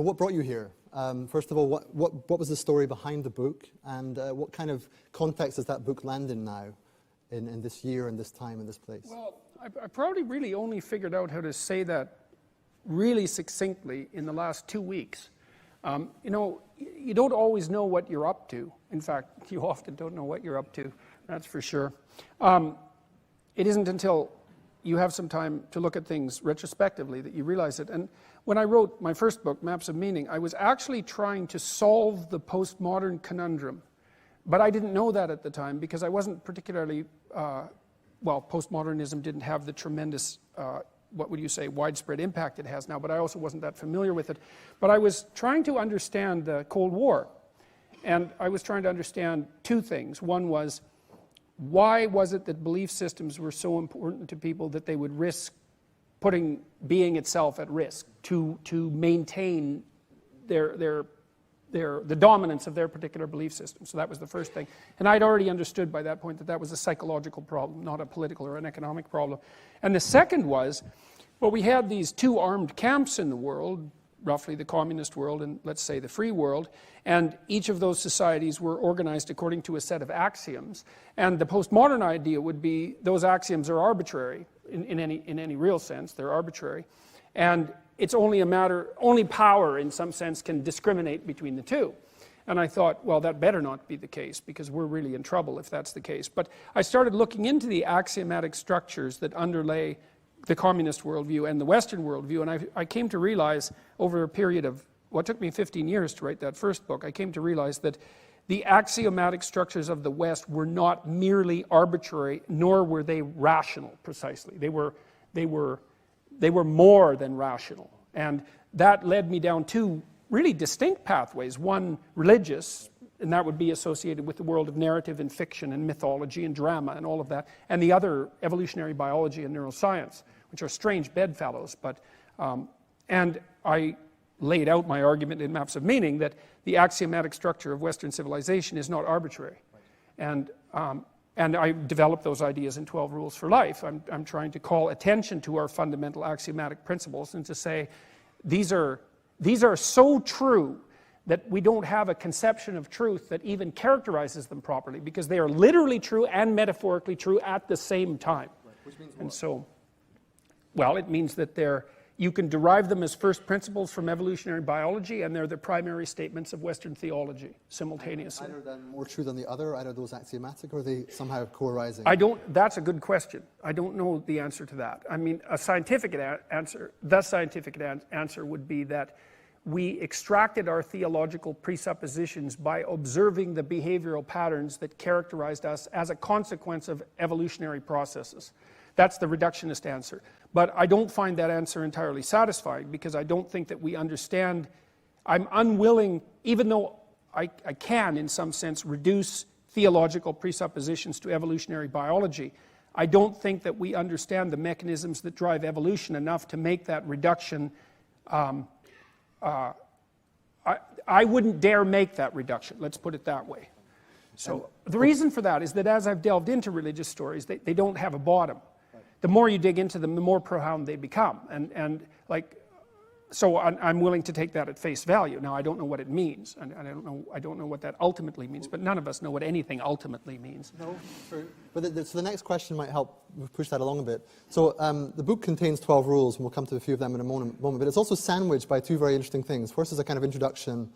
what brought you here? First of all, what was the story behind the book, and what kind of context does that book land in now, in this year and this time and this place? Well, I probably really only figured out how to say that really succinctly in the last 2 weeks. You don't always know what you're up to. In fact, you often don't know what you're up to, that's for sure. It isn't until you have some time to look at things retrospectively that you realize it. And when I wrote my first book, Maps of Meaning, I was actually trying to solve the postmodern conundrum. But I didn't know that at the time because I wasn't particularly, postmodernism didn't have the tremendous, widespread impact it has now, but I also wasn't that familiar with it. But I was trying to understand the Cold War. And I was trying to understand two things. One was, why was it that belief systems were so important to people that they would risk putting being itself at risk to maintain the dominance of their particular belief system? So that was the first thing. And I'd already understood by that point that that was a psychological problem, not a political or an economic problem. And the second was, well, we had these two armed camps in the world, roughly the communist world and let's say the free world, and each of those societies were organized according to a set of axioms. And the postmodern idea would be those axioms are arbitrary in any real sense. They're arbitrary, and it's only a matter, only power in some sense can discriminate between the two. And I thought, well, that better not be the case because we're really in trouble if that's the case. But I started looking into the axiomatic structures that underlay the communist worldview and the Western worldview, and I came to realize over a period of what took me 15 years to write that first book, I came to realize that the axiomatic structures of the West were not merely arbitrary, nor were they rational precisely. They were more than rational, and that led me down two really distinct pathways. One religious, and that would be associated with the world of narrative and fiction and mythology and drama and all of that, and the other evolutionary biology and neuroscience, which are strange bedfellows. But and I laid out my argument in Maps of Meaning that the axiomatic structure of Western civilization is not arbitrary. And I developed those ideas in 12 Rules for Life. I'm trying to call attention to our fundamental axiomatic principles and to say these are so true that we don't have a conception of truth that even characterizes them properly, because they are literally true and metaphorically true at the same time. Right. Which means what? And so, well, it means that you can derive them as first principles from evolutionary biology, and they're the primary statements of Western theology simultaneously. Either then more true than the other, either those axiomatic, or are they somehow co-arising? That's a good question. I don't know the answer to that. I mean, the scientific answer would be that we extracted our theological presuppositions by observing the behavioral patterns that characterized us as a consequence of evolutionary processes. That's the reductionist answer. But I don't find that answer entirely satisfying, because I don't think that we understand. I'm unwilling, even though I can in some sense reduce theological presuppositions to evolutionary biology, I don't think that we understand the mechanisms that drive evolution enough to make that reduction. I wouldn't dare make that reduction, let's put it that way. So the reason for that is that as I've delved into religious stories, they don't have a bottom. The more you dig into them, the more profound they become. So I'm willing to take that at face value. Now, I don't know what it means, and I don't know what that ultimately means, but none of us know what anything ultimately means. No, true. But so the next question might help push that along a bit. So the book contains 12 rules, and we'll come to a few of them in a moment, but it's also sandwiched by two very interesting things. First is a kind of introduction,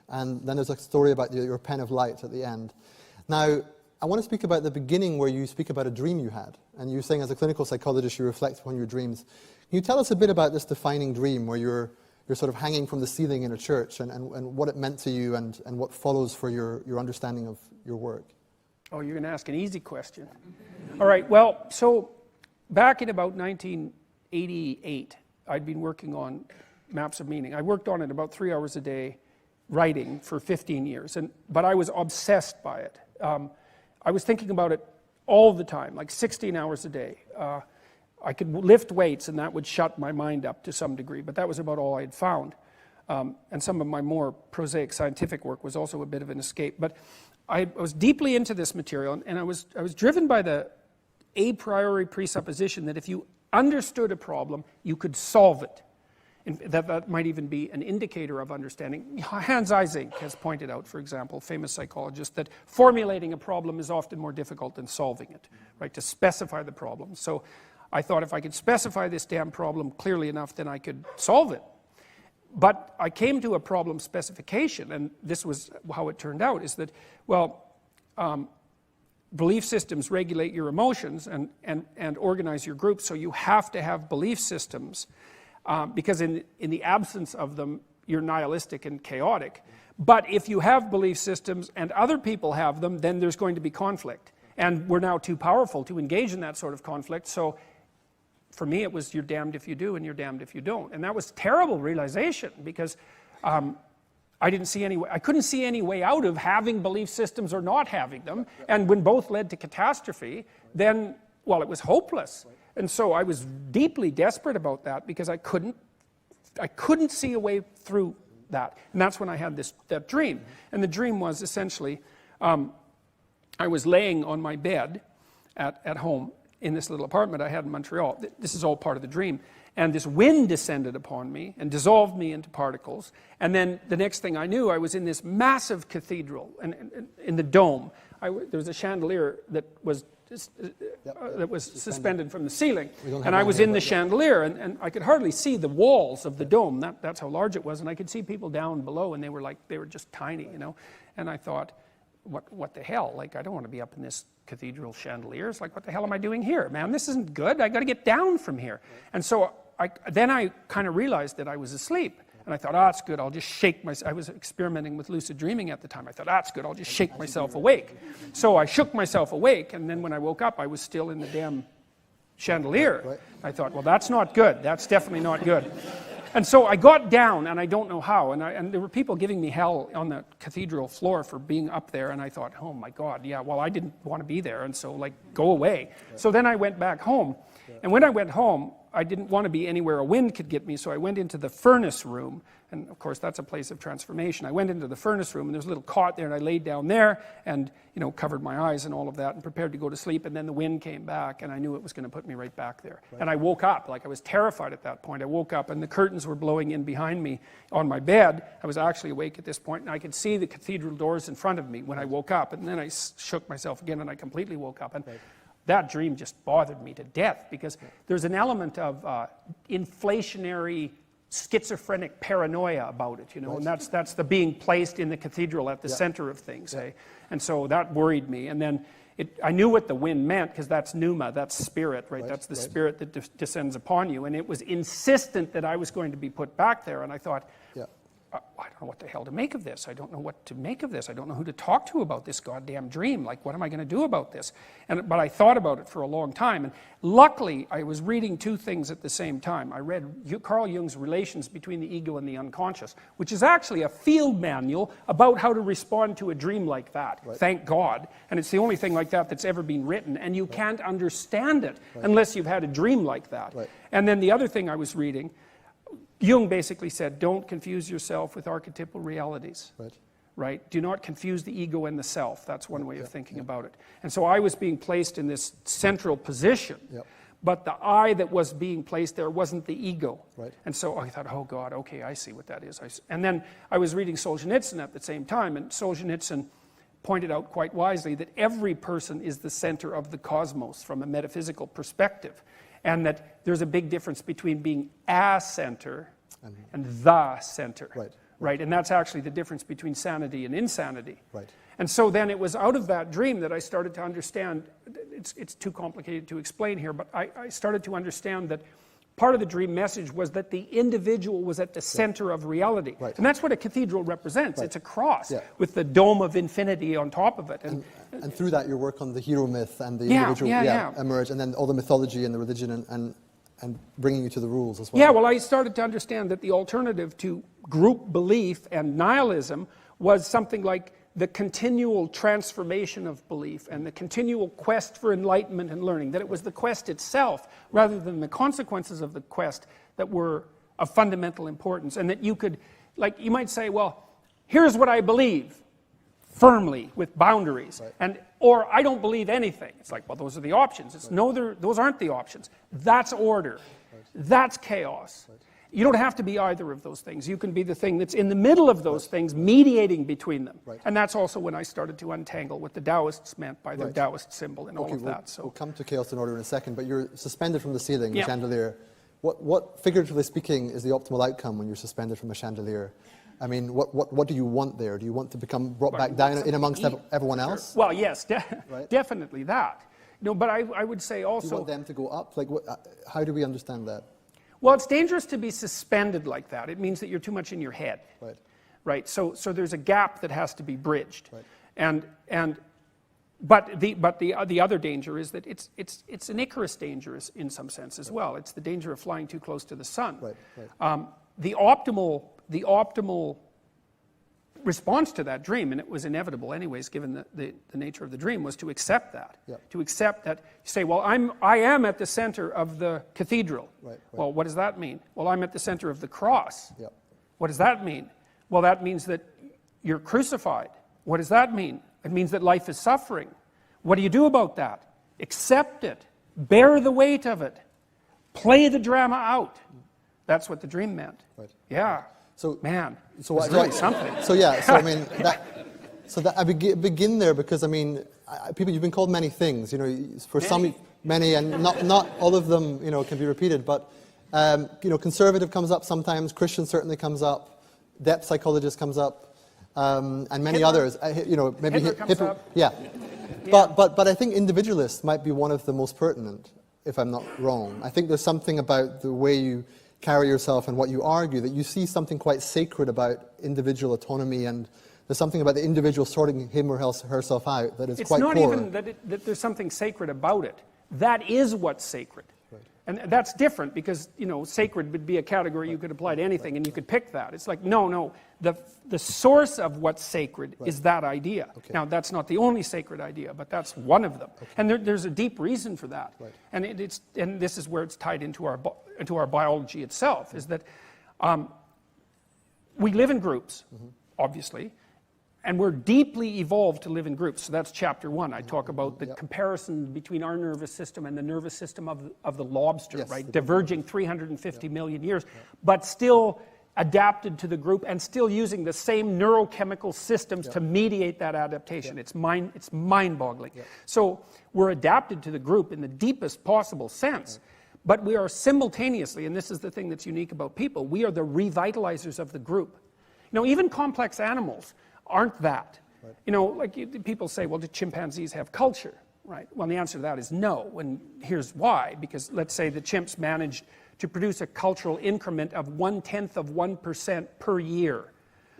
and then there's a story about your pen of light at the end. Now, I want to speak about the beginning, where you speak about a dream you had, and you're saying as a clinical psychologist you reflect upon your dreams. Can you tell us a bit about this defining dream where you're sort of hanging from the ceiling in a church, and what it meant to you, and what follows for your understanding of your work? Oh, you're going to ask an easy question. All right, well, so back in about 1988, I'd been working on Maps of Meaning. I worked on it about 3 hours a day, writing for 15 years, but I was obsessed by it. I was thinking about it all the time, like 16 hours a day. I could lift weights, and that would shut my mind up to some degree, but that was about all I had found. And some of my more prosaic scientific work was also a bit of an escape. But I was deeply into this material, and I was driven by the a priori presupposition that if you understood a problem, you could solve it. that might even be an indicator of understanding. Hans Eysenck has pointed out, for example, famous psychologist, that formulating a problem is often more difficult than solving it, right? To specify the problem. So I thought if I could specify this damn problem clearly enough, then I could solve it. But I came to a problem specification, and this was how it turned out, is that, well, belief systems regulate your emotions and organize your group, so you have to have belief systems, because in the absence of them, you're nihilistic and chaotic. But if you have belief systems and other people have them, then there's going to be conflict. And we're now too powerful to engage in that sort of conflict, so for me it was you're damned if you do and you're damned if you don't. And that was terrible realization, because I couldn't see any way out of having belief systems or not having them. And when both led to catastrophe, then, well, it was hopeless. And so I was deeply desperate about that, because I couldn't see a way through that. And that's when I had that dream. And the dream was essentially, I was laying on my bed at home in this little apartment I had in Montreal. This is all part of the dream. And this wind descended upon me and dissolved me into particles. And then the next thing I knew, I was in this massive cathedral, and in the dome. There was a chandelier that was suspended from the ceiling. And I was in the chandelier, and I could hardly see the walls of the dome. That's how large it was. And I could see people down below, and they were just tiny, you know. And I thought, what the hell? Like, I don't want to be up in this cathedral chandelier. It's like, what the hell am I doing here, man? This isn't good. I got to get down from here. And so then I kind of realized that I was asleep. And I thought, that's good. I'll just shake myself. I was experimenting with lucid dreaming at the time. I thought, that's good. I'll just shake myself awake. So I shook myself awake, and then when I woke up, I was still in the damn chandelier. I thought, well, that's not good. That's definitely not good. And so I got down, and I don't know how, and there were people giving me hell on the cathedral floor for being up there, and I thought, oh my God, yeah, well, I didn't want to be there, and so, like, go away. So then I went back home, and when I went home, I didn't want to be anywhere a wind could get me, so I went into the furnace room, and of course that's a place of transformation. I went into the furnace room, and there's a little cot there, and I laid down there, and, you know, covered my eyes and all of that, and prepared to go to sleep, and then the wind came back, and I knew it was going to put me right back there. And I woke up, like I was terrified at that point. I woke up, and the curtains were blowing in behind me on my bed. I was actually awake at this point, and I could see the cathedral doors in front of me when I woke up, and then I shook myself again, and I completely woke up. And that dream just bothered me to death, because there's an element of inflationary schizophrenic paranoia about it, you know, and that's the being placed in the cathedral at the center of things, eh? And so that worried me. And then I knew what the wind meant, because that's pneuma, that's spirit, right? That's the spirit that descends upon you. And it was insistent that I was going to be put back there. And I thought, I don't know what the hell to make of this. I don't know what to make of this. I don't know who to talk to about this goddamn dream. Like, what am I going to do about this? But I thought about it for a long time. And luckily, I was reading two things at the same time. I read Carl Jung's Relations Between the Ego and the Unconscious, which is actually a field manual about how to respond to a dream like that. Thank God. And it's the only thing like that that's ever been written. And you can't understand it unless you've had a dream like that. And then the other thing I was reading, Jung basically said, don't confuse yourself with archetypal realities. Right? Do not confuse the ego and the self. That's one way of thinking about it. And so I was being placed in this central position, but the I that was being placed there wasn't the ego. And so I thought, oh God, okay, I see what that is. And then I was reading Solzhenitsyn at the same time, and Solzhenitsyn pointed out quite wisely that every person is the center of the cosmos from a metaphysical perspective. And that there's a big difference between being a center and the center. Right? And that's actually the difference between sanity and insanity. And so then it was out of that dream that I started to understand, it's too complicated to explain here, but I started to understand that part of the dream message was that the individual was at the center of reality. And that's what a cathedral represents. It's a cross with the dome of infinity on top of it. And through that, your work on the hero myth and the individual emerged, and then all the mythology and the religion and bringing you to the rules as well. Yeah, well, I started to understand that the alternative to group belief and nihilism was something like the continual transformation of belief and the continual quest for enlightenment and learning, that it was the quest itself rather than the consequences of the quest that were of fundamental importance, and that you could, like, you might say, well, here's what I believe firmly with boundaries, or I don't believe anything. It's like, well, those are the options. It's no, those aren't the options. That's order. That's chaos. You don't have to be either of those things. You can be the thing that's in the middle of those things, mediating between them. Right. And that's also when I started to untangle what the Taoists meant by the Right. Taoist symbol and all of that. We'll come to chaos and order in a second, but you're suspended from the ceiling, Yeah. the chandelier. What, figuratively speaking, is the optimal outcome when you're suspended from a chandelier? I mean, what do you want there? Do you want to become brought back down in amongst everyone else? Well, yes, Right. definitely that. No, but I would say also... Do you want them to go up? Like, how do we understand that? Well, it's dangerous to be suspended like that. It means that you're too much in your head. Right. Right. So there's a gap that has to be bridged. Right. But the other danger is that it's an Icarus danger in some sense as well. It's the danger of flying too close to the sun. Right. Right. The optimal response to that dream, and it was inevitable anyways, given the nature of the dream, was to accept that. Yeah. To accept that, you say, well, I am at the center of the cathedral. Right, right. Well, what does that mean? Well, I'm at the center of the cross. Yeah. What does that mean? Well, that means that you're crucified. What does that mean? It means that life is suffering. What do you do about that? Accept it. Bear the weight of it. Play the drama out. That's what the dream meant. Right. Yeah. So, man, so it's really something. So yeah, so I mean, I begin there because I mean, people, you've been called many things, you know, for some, many, and not all of them, you know, can be repeated, but, you know, conservative comes up sometimes, Christian certainly comes up, depth psychologist comes up, and many Hitler. others, you know, maybe Hitler comes up. Yeah. But I think individualist might be one of the most pertinent, if I'm not wrong. I think there's something about the way you carry yourself and what you argue, that you see something quite sacred about individual autonomy, and there's something about the individual sorting him or herself out that is quite core. It's not even that there's something sacred about it. That is what's sacred. Right. And that's different because, you know, sacred would be a category you could apply to anything and you could pick that. It's like, no, the source of what's sacred is that idea. Okay. Now, that's not the only sacred idea, but that's one of them. Okay. And there's a deep reason for that. Right. And and this is where it's tied into our biology itself, is that we live in groups, obviously, and we're deeply evolved to live in groups. So that's chapter 1. I talk about the comparison between our nervous system and the nervous system of the lobster, Yes, right? Diverging 350 million years, but still adapted to the group and still using the same neurochemical systems to mediate that adaptation. It's mind-boggling. So we're adapted to the group in the deepest possible sense. But we are simultaneously, and this is the thing that's unique about people, we are the revitalizers of the group. You know, even complex animals aren't that. Right. You know, like people say, well, do chimpanzees have culture? Right? Well, the answer to that is no, and here's why. Because let's say the chimps managed to produce a cultural increment of 0.1% per year.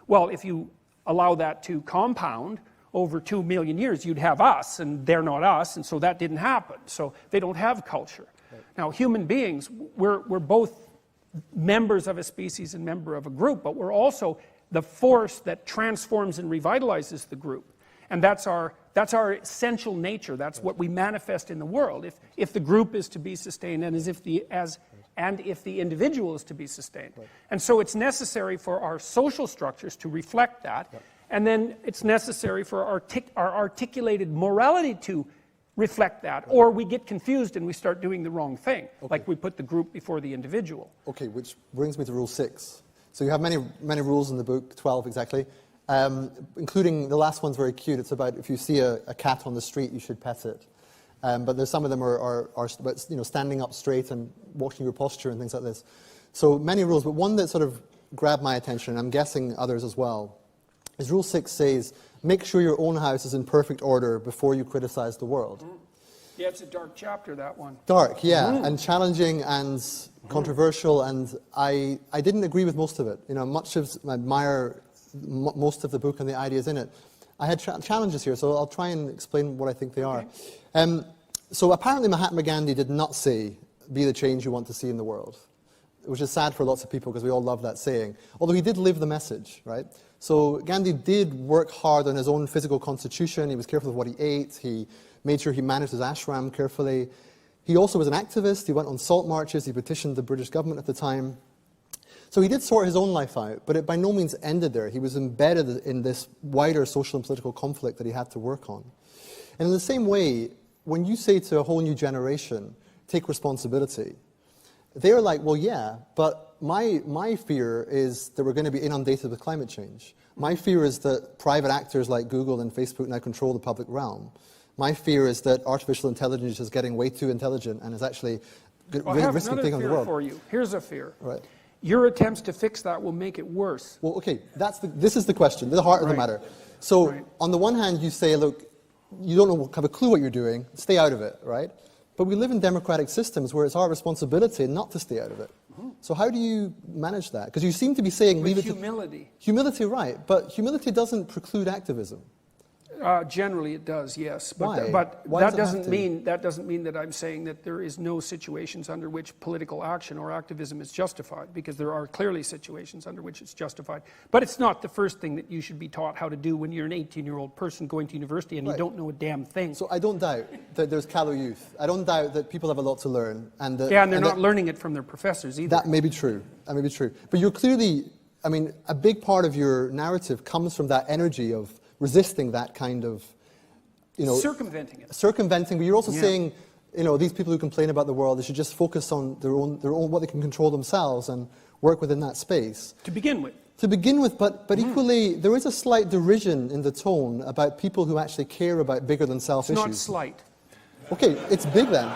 Well, if you allow that to compound over 2 million years, you'd have us, and they're not us, and so that didn't happen. So they don't have culture. Right. Now, human beings, we're both members of a species and member of a group, but we're also the force that transforms and revitalizes the group. And that's our essential nature. That's what we manifest in the world. If the group is to be sustained, and if the individual is to be sustained. Right. And so it's necessary for our social structures to reflect that. Yep. And then it's necessary for our articulated morality to reflect that. Right. Or we get confused and we start doing the wrong thing. Okay. Like we put the group before the individual. Okay, which brings me to rule 6. So you have many rules in the book, 12 exactly, including the last one's very cute. It's about if you see a cat on the street, you should pet it. But there's some of them are about, you know, standing up straight and watching your posture and things like this. So many rules, but one that sort of grabbed my attention, and I'm guessing others as well, is rule 6 says, make sure your own house is in perfect order before you criticize the world. Yeah, it's a dark chapter, that one. Dark, yeah, and challenging and controversial, and I didn't agree with most of it. You know, I admire most of the book and the ideas in it. I had challenges here, so I'll try and explain what I think they are. So apparently Mahatma Gandhi did not say, be the change you want to see in the world, which is sad for lots of people because we all love that saying, although he did live the message, right? So Gandhi did work hard on his own physical constitution. He was careful of what he ate. He made sure he managed his ashram carefully. He also was an activist. He went on salt marches. He petitioned the British government at the time. So he did sort his own life out, but it by no means ended there. He was embedded in this wider social and political conflict that he had to work on. And in the same way, when you say to a whole new generation, take responsibility, they're like, well, yeah, but my fear is that we're going to be inundated with climate change. My fear is that private actors like Google and Facebook now control the public realm. My fear is that artificial intelligence is getting way too intelligent and is actually risking taking on the world. For you. Here's a fear. Right. Your attempts to fix that will make it worse. Well, okay, this is the question, the heart of the matter. So on the one hand, you say, look, you don't have a clue what you're doing, stay out of it, right? But we live in democratic systems where it's our responsibility not to stay out of it. So how do you manage that? Because you seem to be saying... With humility. Humility, right. But humility doesn't preclude activism. Generally it does, yes. Why? But Why that does it doesn't mean that I'm saying that there is no situations under which political action or activism is justified, because there are clearly situations under which it's justified. But it's not the first thing that you should be taught how to do when you're an 18-year-old person going to university and you don't know a damn thing. So I don't doubt that there's callow youth. I don't doubt that people have a lot to learn. And they're not learning it from their professors either. That may be true. That may be true. But you're clearly, I mean, a big part of your narrative comes from that energy of resisting that kind of, circumventing it. Circumventing, but you're also saying, these people who complain about the world, they should just focus on their own what they can control themselves and work within that space. To begin with. But equally, there is a slight derision in the tone about people who actually care about bigger than self issues. It's not slight. Okay, it's big then.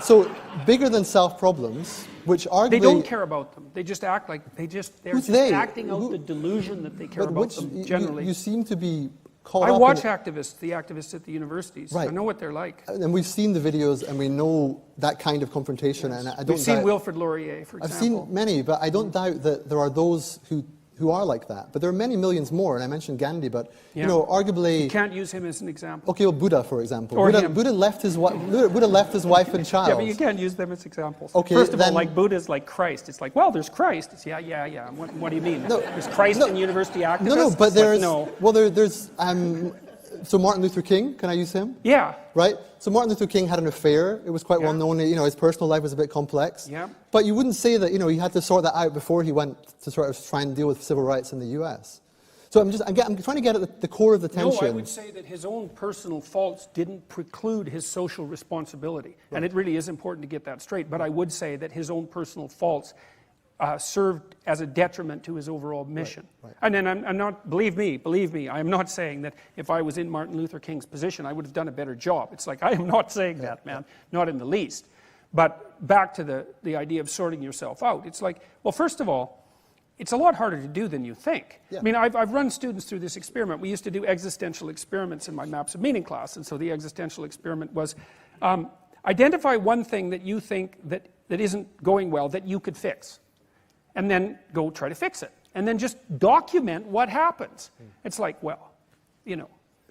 So bigger than self problems, which arguably... They don't care about them. They just act like they're just acting out the delusion that they care about them generally. You seem to be caught up I watch the activists at the universities. Right. I know what they're like. And we've seen the videos and we know that kind of confrontation. Yes. And I don't We've seen Wilfrid Laurier, for example. I've seen many, but I don't doubt that there are those who are like that. But there are many millions more, and I mentioned Gandhi, but arguably... You can't use him as an example. Okay, well, Buddha, for example. Or Buddha left his wife and child. Yeah, but you can't use them as examples. Okay, first of all, like Buddha's like Christ. It's like, well, there's Christ. It's, yeah. What do you mean? There's Christ in university activists? No, but there's... Like, Well, there's... So Martin Luther King, can I use him? Yeah. Right? So Martin Luther King had an affair. It was quite well known. His personal life was a bit complex. Yeah. But you wouldn't say that, he had to sort that out before he went to sort of try and deal with civil rights in the US. So I'm trying to get at the core of the tension. No, I would say that his own personal faults didn't preclude his social responsibility. Right. And it really is important to get that straight. But I would say that his own personal faults served as a detriment to his overall mission. Right. And then I'm not, believe me, I'm not saying that if I was in Martin Luther King's position, I would have done a better job. It's like, I am not saying that, man, not in the least. But back to the idea of sorting yourself out, it's like, well, first of all, it's a lot harder to do than you think. Yeah. I mean, I've run students through this experiment. We used to do existential experiments in my Maps of Meaning class, and so the existential experiment was identify one thing that you think that isn't going well that you could fix. And then go try to fix it. And then just document what happens. It's like, well,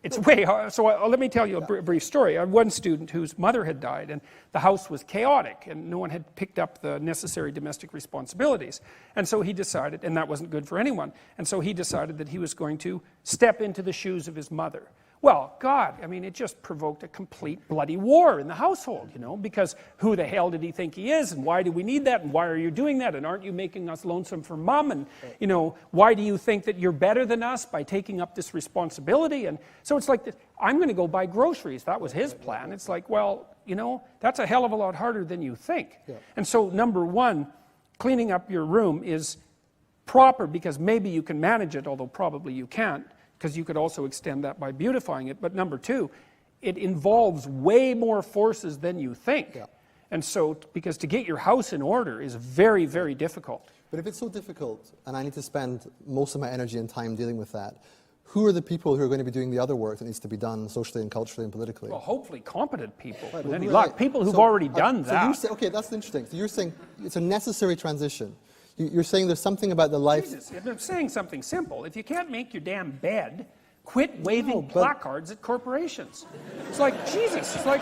it's way hard. So let me tell you a brief story. I had one student whose mother had died, and the house was chaotic, and no one had picked up the necessary domestic responsibilities. And so he decided, and that wasn't good for anyone, and so he decided that he was going to step into the shoes of his mother. Well, God, I mean, it just provoked a complete bloody war in the household, because who the hell did he think he is, and why do we need that, and why are you doing that, and aren't you making us lonesome for Mom, and, why do you think that you're better than us by taking up this responsibility? And so it's like, I'm going to go buy groceries. That was his plan. It's like, well, that's a hell of a lot harder than you think. Yeah. And so, number one, cleaning up your room is proper because maybe you can manage it, although probably you can't, because you could also extend that by beautifying it. But number two, it involves way more forces than you think. Yeah. And so, because to get your house in order is very, very difficult. But if it's so difficult, and I need to spend most of my energy and time dealing with that, who are the people who are going to be doing the other work that needs to be done socially and culturally and politically? Well, hopefully competent people, with any luck. People who've already done that. So okay, that's interesting. So you're saying it's a necessary transition. You're saying there's something about the life... Jesus, I'm saying something simple. If you can't make your damn bed, quit waving placards at corporations. It's like, Jesus, it's like,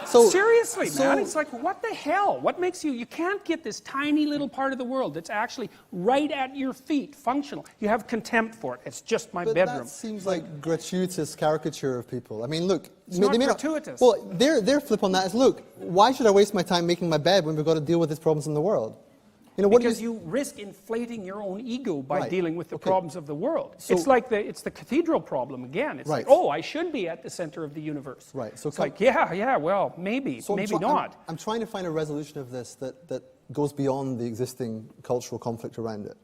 seriously, man. It's like, what the hell? What makes you can't get this tiny little part of the world that's actually right at your feet, functional. You have contempt for it. It's just my bedroom. That seems like gratuitous caricature of people. I mean, look... It's not gratuitous. Well, their flip on that is, look, why should I waste my time making my bed when we've got to deal with these problems in the world? Because you risk inflating your own ego by dealing with the problems of the world. So, it's the cathedral problem again. It's like, oh, I should be at the center of the universe. Right. So it's like, well, maybe not. I'm trying to find a resolution of this that goes beyond the existing cultural conflict around it.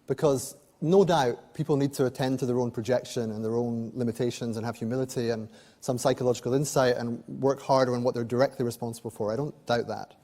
Because no doubt people need to attend to their own projection and their own limitations and have humility and some psychological insight and work harder on what they're directly responsible for. I don't doubt that.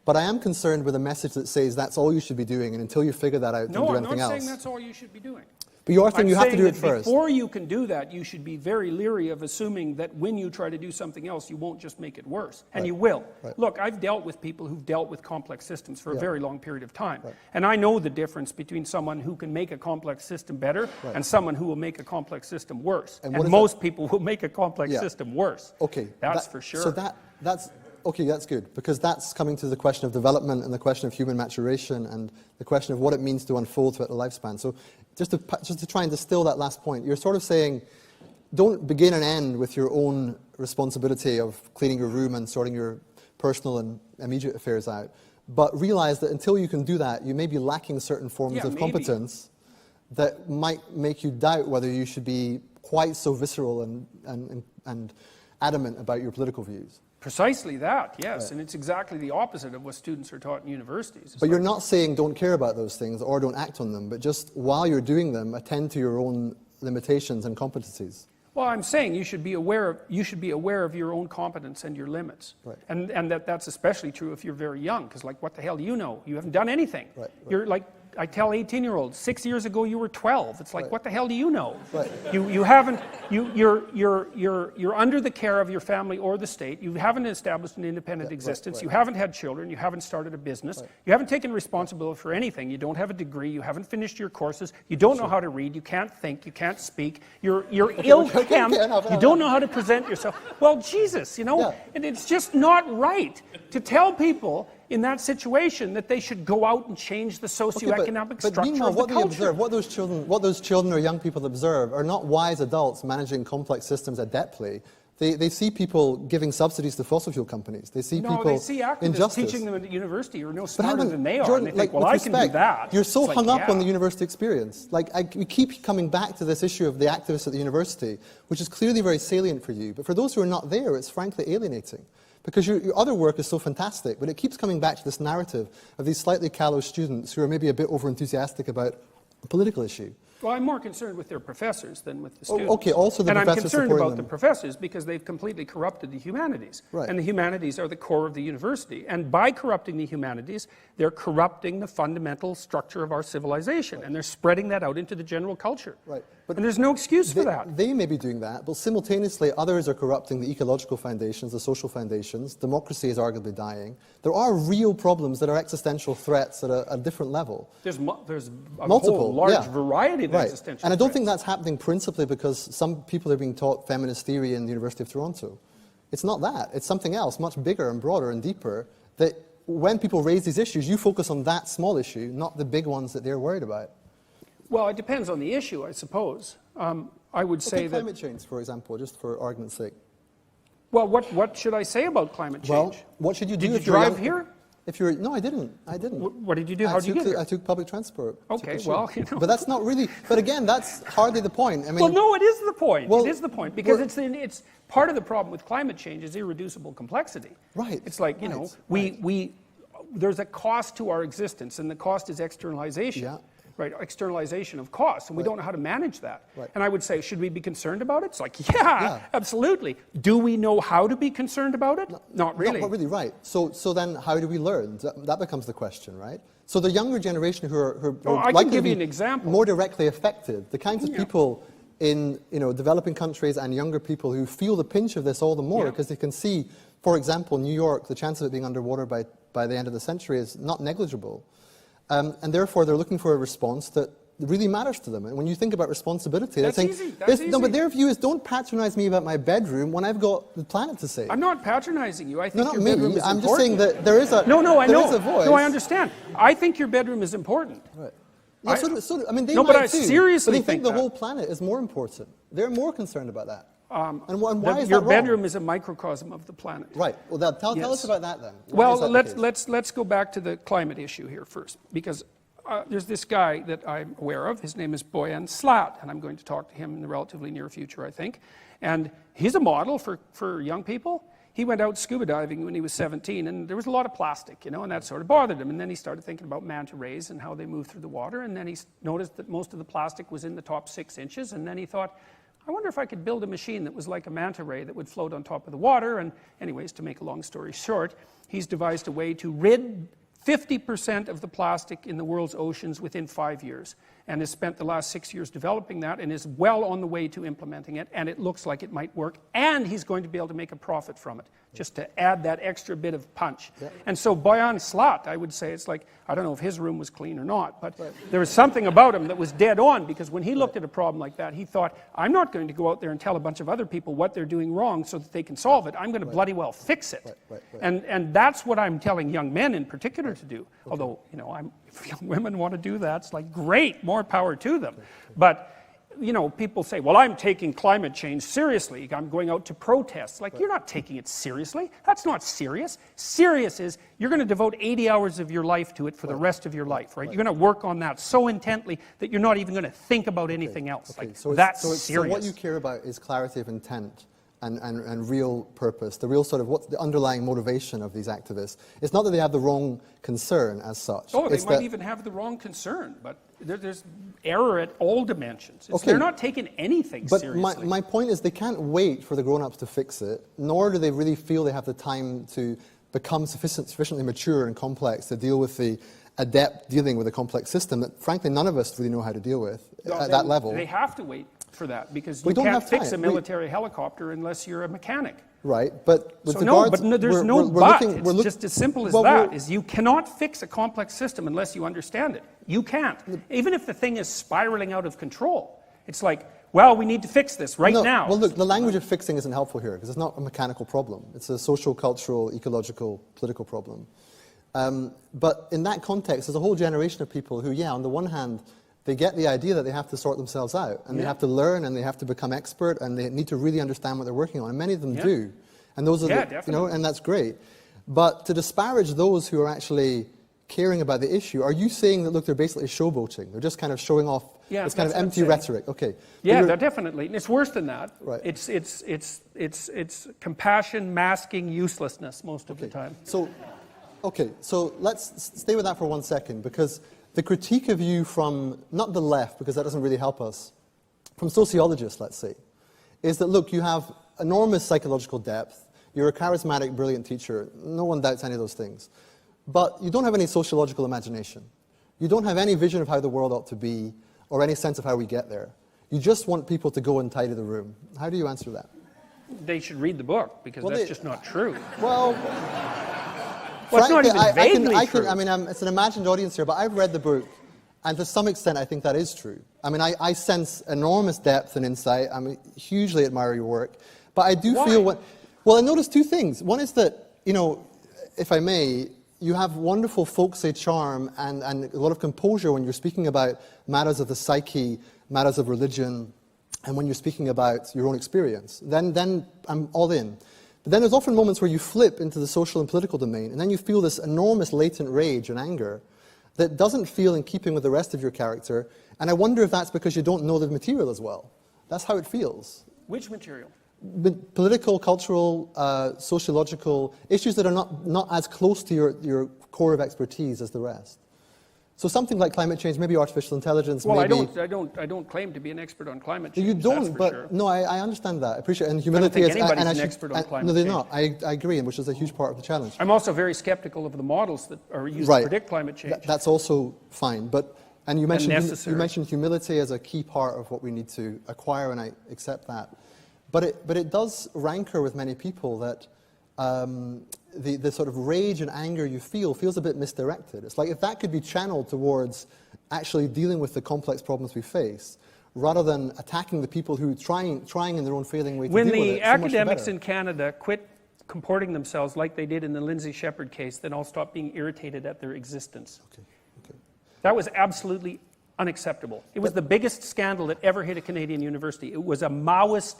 But I am concerned with a message that says that's all you should be doing, and until you figure that out, don't do anything else. No, I'm not saying that's all you should be doing. But you are saying you have to do it first. Before you can do that, you should be very leery of assuming that when you try to do something else, you won't just make it worse. And you will. Right. Look, I've dealt with people who've dealt with complex systems for a very long period of time. Right. And I know the difference between someone who can make a complex system better and someone who will make a complex system worse. And most people will make a complex system worse. Okay. That's for sure. So that's... Okay, that's good, because that's coming to the question of development and the question of human maturation and the question of what it means to unfold throughout the lifespan. So just to try and distill that last point, you're sort of saying don't begin and end with your own responsibility of cleaning your room and sorting your personal and immediate affairs out, but realize that until you can do that, you may be lacking certain forms of competence that might make you doubt whether you should be quite so visceral and adamant about your political views. Precisely that, yes, and it's exactly the opposite of what students are taught in universities. But you're not saying don't care about those things or don't act on them, but just while you're doing them, attend to your own limitations and competencies. Well, I'm saying you should be aware of your own competence and your limits, and that's especially true if you're very young, because like, what the hell do you know? You haven't done anything. You're like, I tell 18-year-olds, 6 years ago you were 12. It's like, what the hell do you know? You haven't. You're under the care of your family or the state. You haven't established an independent existence. You haven't had children. You haven't started a business. You haven't taken responsibility for anything. You don't have a degree. You haven't finished your courses. You don't know how to read. You can't think. You can't speak. You're ill-kempt. You don't know how to present yourself. Well, Jesus, you know, and it's just not right to tell people in that situation that they should go out and change the socioeconomic structure of the culture. What those children or young people observe are not wise adults managing complex systems adeptly. They see people giving subsidies to fossil fuel companies. They see people they see activists teaching them at the university who are no smarter than they are. Jordan, and they think, well, I can do that. You're so hung up on the university experience. We keep coming back to this issue of the activists at the university, which is clearly very salient for you. But for those who are not there, it's frankly alienating. Because your other work is so fantastic, but it keeps coming back to this narrative of these slightly callow students who are maybe a bit over-enthusiastic about a political issue. Well, I'm more concerned with their professors than with the students. Okay, also the professors. And I'm concerned about the professors because they've completely corrupted the humanities. And the humanities are the core of the university. And by corrupting the humanities, they're corrupting the fundamental structure of our civilization. And they're spreading that out into the general culture. But and there's no excuse for that. They may be doing that, but simultaneously others are corrupting the ecological foundations, the social foundations. Democracy is arguably dying. There are real problems that are existential threats at a different level. There's a whole large variety of existential And I don't think threats. that's happening principally because some people are being taught feminist theory in the University of Toronto. It's not that. It's something else, much bigger and broader and deeper, that when people raise these issues, you focus on that small issue, not the big ones that they're worried about. Well, it depends on the issue, I suppose. I would say that climate change, for example, just for argument's sake. Well, what should I say about climate change? Well, what should you do? Did you drive here? No, I didn't. What did you do? How did you get here? I took public transport. Okay, well, you know. But that's not really. But again, that's hardly the point. I mean, well, no, it is the point. It is the point because it's part of the problem with climate change is irreducible complexity. Right. It's like there's a cost to our existence, and the cost is externalization. Yeah. Right, externalization of costs, and we don't know how to manage that. Right. And I would say, should we be concerned about it? It's like, yeah, absolutely. Do we know how to be concerned about it? Not really. Not really, right. So then how do we learn? That becomes the question, right? So the younger generation who are I likely can give to you be an example. more directly affected, the kinds of people in developing countries and younger people who feel the pinch of this all the more because they can see, for example, New York, the chance of it being underwater by the end of the century is not negligible. And therefore, they're looking for a response that really matters to them. And when you think about responsibility, that's easy. That's easy. No, but their view is don't patronize me about my bedroom when I've got the planet to save. I'm not patronizing you. I think your bedroom is important. I'm just saying that there is a There is a voice. No, I understand. I think your bedroom is important. Right. Yeah, I mean, they no, might but I too, seriously but they think the that. whole planet is more important. They're more concerned about that. And why is that wrong? Your bedroom is a microcosm of the planet. Right. Well, tell us about that then. Well, let's go back to the climate issue here first, because there's this guy that I'm aware of. His name is Boyan Slat, and I'm going to talk to him in the relatively near future, I think. And he's a model for young people. he went out scuba diving when he was 17, and there was a lot of plastic, you know, and that sort of bothered him. And then he started thinking about manta rays and how they move through the water, and then he noticed that most of the plastic was in the top 6 inches, and then he thought, I wonder if I could build a machine that was like a manta ray that would float on top of the water. And anyways, to make a long story short, he's devised a way to rid 50% of the plastic in the world's oceans within 5 years, and has spent the last 6 years developing that, and is well on the way to implementing it, and it looks like it might work, and he's going to be able to make a profit from it, just to add that extra bit of punch. Yeah. And so Boyan Slat, I would say, it's like, I don't know if his room was clean or not, but there was something about him that was dead on, because when he looked at a problem like that, he thought, I'm not going to go out there and tell a bunch of other people what they're doing wrong so that they can solve it. I'm going to bloody well fix it. And that's what I'm telling young men in particular to do. Although, you know, if young women want to do that, it's like, great, more power to them. But, you know, people say, well, I'm taking climate change seriously. I'm going out to protest. Like, you're not taking it seriously. That's not serious. Serious is you're going to devote 80 hours of your life to it for the rest of your life, right? You're going to work on that so intently that you're not even going to think about anything else. Like, that's serious. So what you care about is clarity of intent. And real purpose, the real sort of what's the underlying motivation of these activists. It's not that they have the wrong concern as such. Oh, they might even have the wrong concern, but there's error at all dimensions. They're not taking anything seriously. But my point is they can't wait for the grown-ups to fix it, nor do they really feel they have the time to become sufficiently mature and complex to deal with the adept dealing with a complex system that, frankly, none of us really know how to deal with at that level. They have to wait for that, because you can't fix a military helicopter unless you're a mechanic. Right, but with there's no but. It's just as simple as that, is you cannot fix a complex system unless you understand it. You can't. Even if the thing is spiraling out of control. It's like, well, we need to fix this now. Well, look, the language of fixing isn't helpful here, because it's not a mechanical problem. It's a social, cultural, ecological, political problem. But in that context, there's a whole generation of people who, on the one hand, they get the idea that they have to sort themselves out, and they have to learn, and they have to become expert, and they need to really understand what they're working on. And many of them do, and those are and that's great. But to disparage those who are actually caring about the issue, are you saying that look, they're basically showboating? They're just kind of showing off. It's kind of empty rhetoric. Okay. Yeah, they're definitely. It's worse than that. Right. It's compassion masking uselessness most of the time. So let's stay with that for 1 second, because the critique of you from, not the left, because that doesn't really help us, from sociologists, let's say, is that, look, you have enormous psychological depth, you're a charismatic, brilliant teacher, no one doubts any of those things, but you don't have any sociological imagination. You don't have any vision of how the world ought to be, or any sense of how we get there. You just want people to go and tidy the room. How do you answer that? They should read the book, because that's just not true. Well... Well, frankly, it's not even vaguely true. I mean, it's an imagined audience here, but I've read the book, and to some extent I think that is true. I mean, I sense enormous depth and insight. I hugely admire your work. But I do feel... Well, I noticed 2 things. One is that, you know, if I may, you have wonderful folksy charm and a lot of composure when you're speaking about matters of the psyche, matters of religion, and when you're speaking about your own experience. Then I'm all in. But then there's often moments where you flip into the social and political domain, and then you feel this enormous latent rage and anger that doesn't feel in keeping with the rest of your character, and I wonder if that's because you don't know the material as well. That's how it feels. Which material? Political, cultural, sociological, issues that are not as close to your core of expertise as the rest. So something like climate change, maybe artificial intelligence. Well, maybe... I don't claim to be an expert on climate change. You don't, but sure. No, I understand that. I appreciate it. And humility I don't think anybody's an expert on climate change. No, they're not. I agree, which is a huge part of the challenge. I'm also very skeptical of the models that are used to predict climate change. That's also fine, and you mentioned humility as a key part of what we need to acquire, and I accept that. But it does rancor with many people that. The sort of rage and anger you feels a bit misdirected. It's like if that could be channeled towards actually dealing with the complex problems we face, rather than attacking the people who are trying in their own failing way to deal with it. When the academics in Canada quit comporting themselves like they did in the Lindsay Shepherd case, then I'll stop being irritated at their existence. Okay. That was absolutely unacceptable. It was the biggest scandal that ever hit a Canadian university. It was a Maoist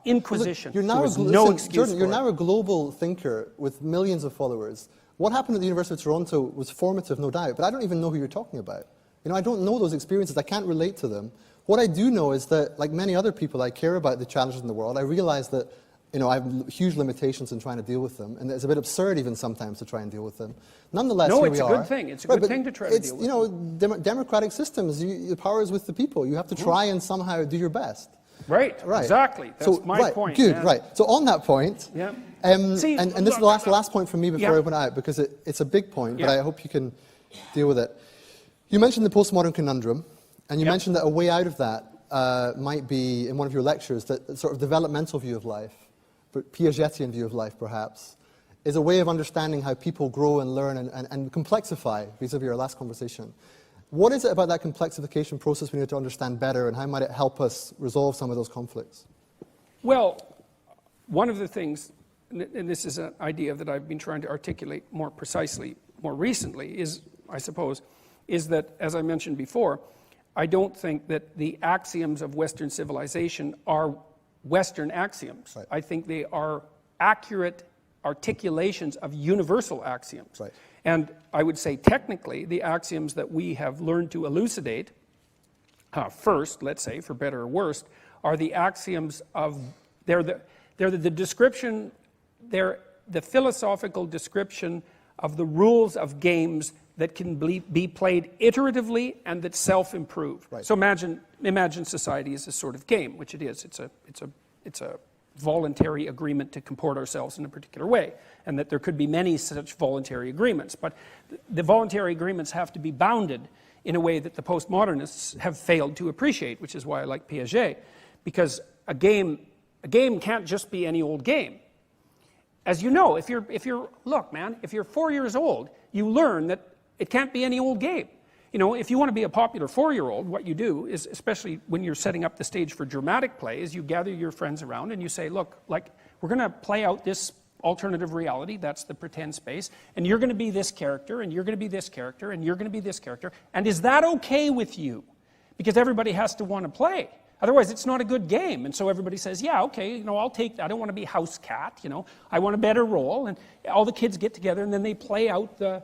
inquisition. Well, look, Jordan, you're now a global thinker with millions of followers. What happened at the University of Toronto was formative, no doubt, but I don't even know who you're talking about. You know, I don't know those experiences. I can't relate to them. What I do know is that, like many other people, I care about the challenges in the world. I realize that I have huge limitations in trying to deal with them, and it's a bit absurd even sometimes to try and deal with them. Nonetheless, no, here it's we a are. good thing. It's a good thing to try to deal with them. Democratic systems, the power is with the people. You have to try and somehow do your best. Right, exactly. That's my point. Good, man. right. So on that point, yeah. See, and this is the last point for me before I open it out, because it's a big point, but I hope you can deal with it. You mentioned the postmodern conundrum, and you mentioned that a way out of that might be, in one of your lectures, that sort of developmental view of life, Piagetian view of life perhaps, is a way of understanding how people grow and learn and complexify, vis-a-vis our last conversation. What is it about that complexification process we need to understand better, and how might it help us resolve some of those conflicts? Well, one of the things, and this is an idea that I've been trying to articulate more precisely more recently, is, I suppose, is that, as I mentioned before, I don't think that the axioms of Western civilization are Western axioms. Right. I think they are accurate articulations of universal axioms. Right. And I would say technically the axioms that we have learned to elucidate first, let's say, for better or worse, are the axioms of, they're the description, they're the philosophical description of the rules of games that can be played iteratively and that self-improve. Right. So imagine society as a sort of game, which it is. It's a voluntary agreement to comport ourselves in a particular way, and that there could be many such voluntary agreements. But the voluntary agreements have to be bounded in a way that the postmodernists have failed to appreciate, which is why I like Piaget, because a game can't just be any old game. As you know, look, man, if you're 4 years old, you learn that it can't be any old game. If you want to be a popular 4-year-old, what you do is, especially when you're setting up the stage for dramatic play, is you gather your friends around and you say, look, like, we're going to play out this alternative reality, that's the pretend space, and you're going to be this character, and you're going to be this character, and you're going to be this character, and is that okay with you? Because everybody has to want to play. Otherwise, it's not a good game. And so everybody says, yeah, okay, I'll take that. I don't want to be house cat, I want a better role. And all the kids get together, and then they play out the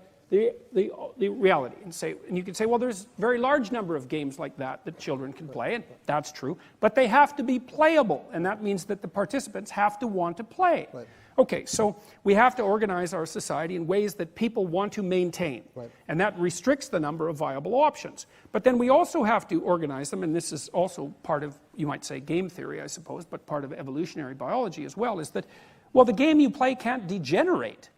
reality. And you can say, well, there's a very large number of games like that children can play, and that's true. But they have to be playable, and that means that the participants have to want to play. Right. Okay, so we have to organize our society in ways that people want to maintain. Right. And that restricts the number of viable options. But then we also have to organize them, and this is also part of, you might say, game theory, I suppose, but part of evolutionary biology as well, is that, well, the game you play can't degenerate.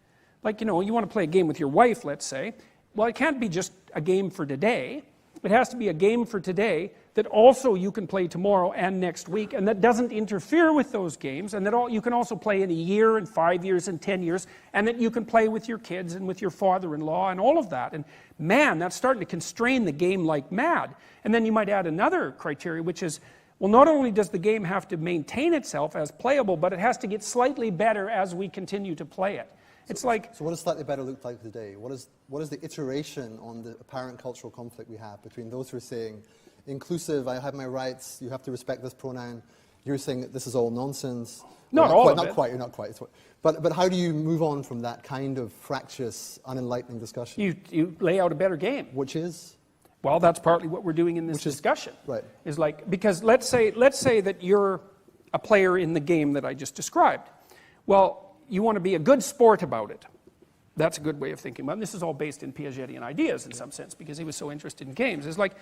Like, you want to play a game with your wife, let's say. Well, it can't be just a game for today. It has to be a game for today that also you can play tomorrow and next week, and that doesn't interfere with those games, and that you can also play in a year and 5 years and 10 years, and that you can play with your kids and with your father-in-law and all of that. And man, that's starting to constrain the game like mad. And then you might add another criteria, which is, well, not only does the game have to maintain itself as playable, but it has to get slightly better as we continue to play it. It's like... So what does slightly better look like today? What is the iteration on the apparent cultural conflict we have between those who are saying, inclusive, I have my rights, you have to respect this pronoun, you're saying that this is all nonsense? Not all of it. Not quite. But how do you move on from that kind of fractious, unenlightening discussion? You lay out a better game. Which is? Well, that's partly what we're doing in this discussion. Right. Is like, because let's say that you're a player in the game that I just described. Well, you want to be a good sport about it. That's a good way of thinking about it. And this is all based in Piagetian ideas in some sense, because he was so interested in games. It's like,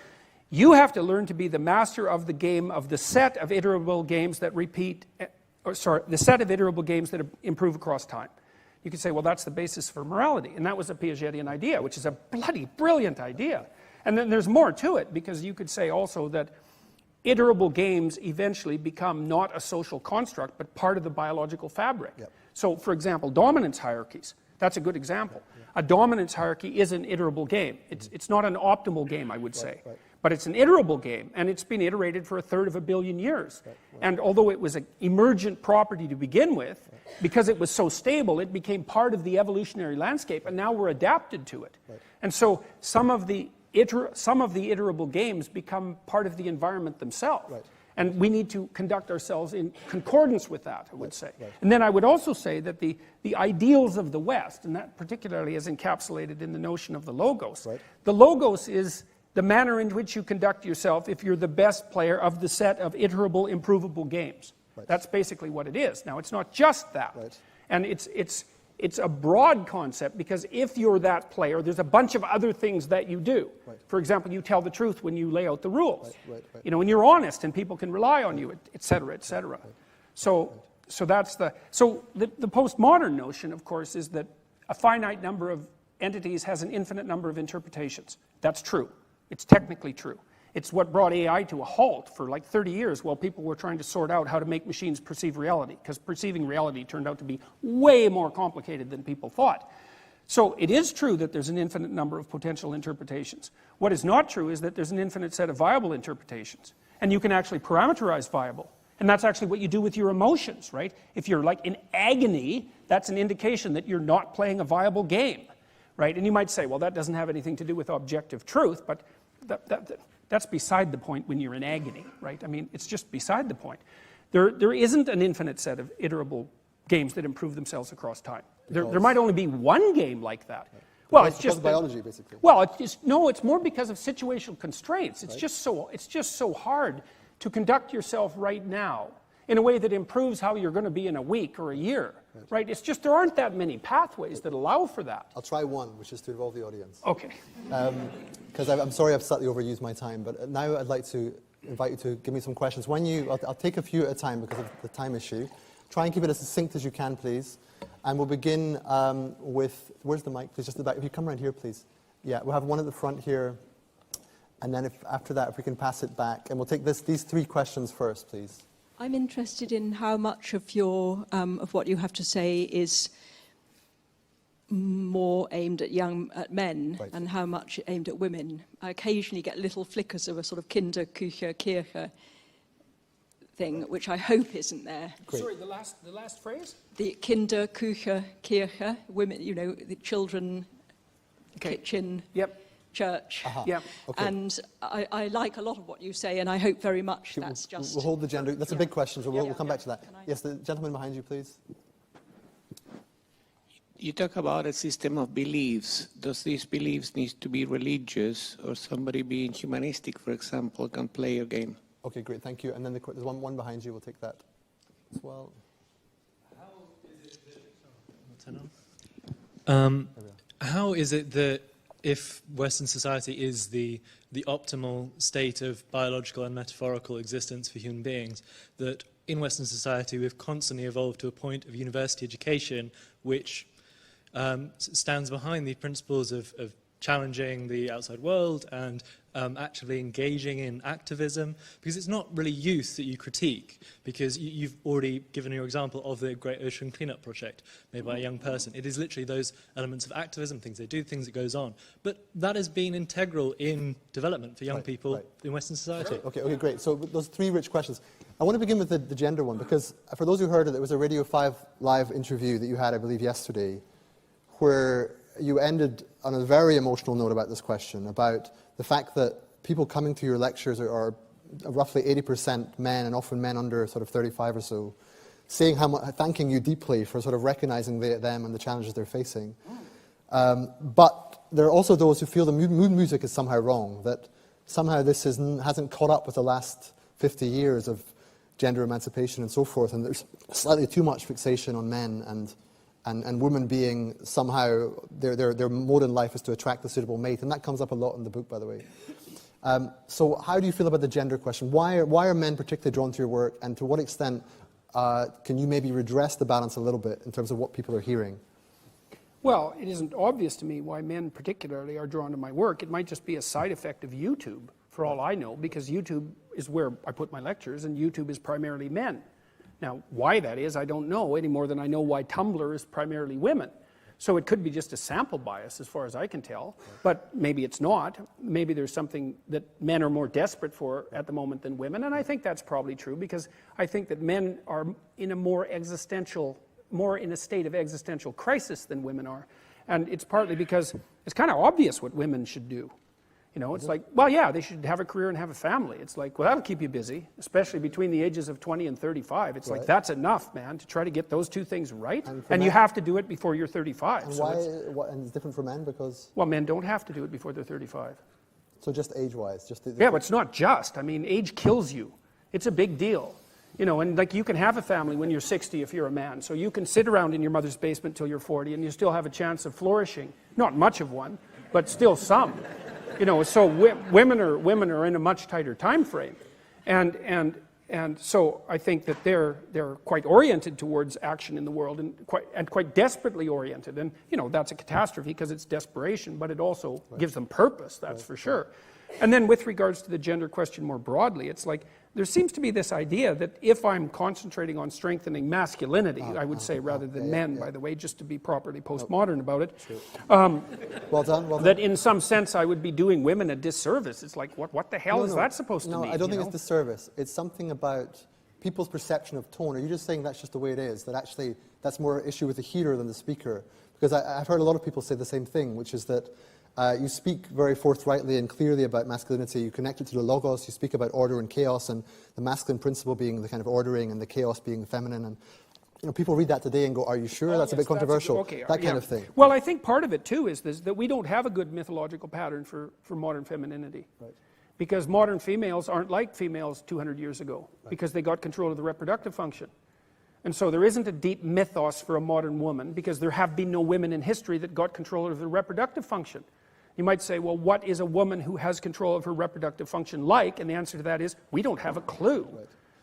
you have to learn to be the master of the game, of the set of iterable games that the set of iterable games that improve across time. You could say, well, that's the basis for morality. And that was a Piagetian idea, which is a bloody brilliant idea. And then there's more to it, because you could say also that iterable games eventually become not a social construct, but part of the biological fabric. Yep. So, for example, dominance hierarchies. That's a good example. A dominance hierarchy is an iterable game. It's not an optimal game, I would say. Right. But it's an iterable game, and it's been iterated for 1/3 of a billion years. Right. And although it was an emergent property to begin with, because it was so stable, it became part of the evolutionary landscape, and now we're adapted to it. Right. And so some of the iterable games become part of the environment themselves. Right. And we need to conduct ourselves in concordance with that, I would say. Right. And then I would also say that the ideals of the West, and that particularly is encapsulated in the notion of the logos. Right. The logos is the manner in which you conduct yourself if you're the best player of the set of iterable, improvable games. Right. That's basically what it is. Now, it's not just that. Right. And it's a broad concept, because if you're that player, there's a bunch of other things that you do. Right. For example, you tell the truth when you lay out the rules. Right. You know, when you're honest and people can rely on you, et cetera, et cetera. So that's the postmodern notion, of course, is that a finite number of entities has an infinite number of interpretations. That's true. It's technically true. It's what brought AI to a halt for like 30 years while people were trying to sort out how to make machines perceive reality, because perceiving reality turned out to be way more complicated than people thought. So it is true that there's an infinite number of potential interpretations. What is not true is that there's an infinite set of viable interpretations. And you can actually parameterize viable. And that's actually what you do with your emotions, right? If you're like in agony, that's an indication that you're not playing a viable game, right? And you might say, well, that doesn't have anything to do with objective truth, but that's beside the point when you're in agony, right? I mean, it's just beside the point. There isn't an infinite set of iterable games that improve themselves across time. There might only be one game like that. Right. Well, it's just biology, basically. Well, it's more because of situational constraints. It's just so hard to conduct yourself right now in a way that improves how you're going to be in a week or a year, right? It's just there aren't that many pathways that allow for that. I'll try one, which is to involve the audience. Okay. Because I'm sorry I've slightly overused my time, but now I'd like to invite you to give me some questions. I'll take a few at a time because of the time issue. Try and keep it as succinct as you can, please. And we'll begin with, where's the mic, please? Just at the back. If you come around here, please. Yeah, we'll have one at the front here. And then after that, if we can pass it back. And we'll take these three questions first, please. I'm interested in how much of of what you have to say is more aimed at men, right, and how much aimed at women. I occasionally get little flickers of a sort of Kinderküche, Kirche thing, which I hope isn't there. Great. Sorry, the last phrase? The Kinderküche, Kirche, women, you know, the children, kitchen. Yep. Church. Yeah. Okay. And I like a lot of what you say, and I hope very much that's just... We'll hold the gender... That's a big question, so we'll come back to that. Yes, the gentleman behind you, please. You talk about a system of beliefs. Does these beliefs need to be religious, or somebody being humanistic, for example, can play your game? Okay, great, thank you. And then there's one behind you, we'll take that as well. How is it that if Western society is the optimal state of biological and metaphorical existence for human beings, that in Western society we've constantly evolved to a point of university education which stands behind the principles of challenging the outside world and actually engaging in activism, because it's not really youth that you critique, because you've already given your example of the Great Ocean Cleanup Project made by a young person. It is literally those elements of activism, things they do, things that goes on. But that has been integral in development for young people in Western society. Okay, great. So those three rich questions. I want to begin with the gender one, because for those who heard it, there was a Radio 5 live interview that you had, I believe, yesterday, where you ended on a very emotional note about this question, about the fact that people coming to your lectures are roughly 80% men, and often men under sort of 35 or so, saying thanking you deeply for sort of recognizing them and the challenges they're facing. But there are also those who feel the mood music is somehow wrong, that somehow this hasn't caught up with the last 50 years of gender emancipation and so forth, and there's slightly too much fixation on men and women being somehow, their mode in life is to attract a suitable mate, and that comes up a lot in the book, by the way. So how do you feel about the gender question? Why are men particularly drawn to your work, and to what extent can you maybe redress the balance a little bit in terms of what people are hearing? Well, it isn't obvious to me why men particularly are drawn to my work. It might just be a side effect of YouTube, for all I know, because YouTube is where I put my lectures, and YouTube is primarily men. Now, why that is, I don't know, any more than I know why Tumblr is primarily women. So it could be just a sample bias, as far as I can tell, but maybe it's not. Maybe there's something that men are more desperate for at the moment than women, and I think that's probably true, because I think that men are in a more in a state of existential crisis than women are. And it's partly because it's kind of obvious what women should do. You know, it's like, well, yeah, they should have a career and have a family. It's like, well, that'll keep you busy, especially between the ages of 20 and 35. It's like, that's enough, man, to try to get those two things right. And you have to do it before you're 35. And so and it's different for men because? Well, men don't have to do it before they're 35. So just age-wise? Yeah, but it's not just. I mean, age kills you. It's a big deal. You know, and like you can have a family when you're 60 if you're a man. So you can sit around in your mother's basement till you're 40 and you still have a chance of flourishing. Not much of one, but still some. You know, so women are in a much tighter time frame. And so I think that they're quite oriented towards action in the world and quite desperately oriented. And, you know, that's a catastrophe because it's desperation, but it also gives them purpose, that's for sure. And then with regards to the gender question more broadly, it's like there seems to be this idea that if I'm concentrating on strengthening masculinity, I would say rather than men, by the way, just to be properly postmodern about it, well done. that in some sense I would be doing women a disservice. It's like, what the hell is that supposed to mean? No, I don't think it's disservice. It's something about people's perception of tone. Are you just saying that's just the way it is, that actually that's more an issue with the hearer than the speaker? Because I've heard a lot of people say the same thing, which is that you speak very forthrightly and clearly about masculinity. You connect it to the logos. You speak about order and chaos, and the masculine principle being the kind of ordering, and the chaos being the feminine. And you know, people read that today and go, "Are you sure? That's a bit controversial." That kind of thing. Well, I think part of it too is this, that we don't have a good mythological pattern for modern femininity, because modern females aren't like females 200 years ago, because they got control of the reproductive function. And so there isn't a deep mythos for a modern woman, because there have been no women in history that got control of the reproductive function. You might say, well, what is a woman who has control of her reproductive function like? And the answer to that is, we don't have a clue.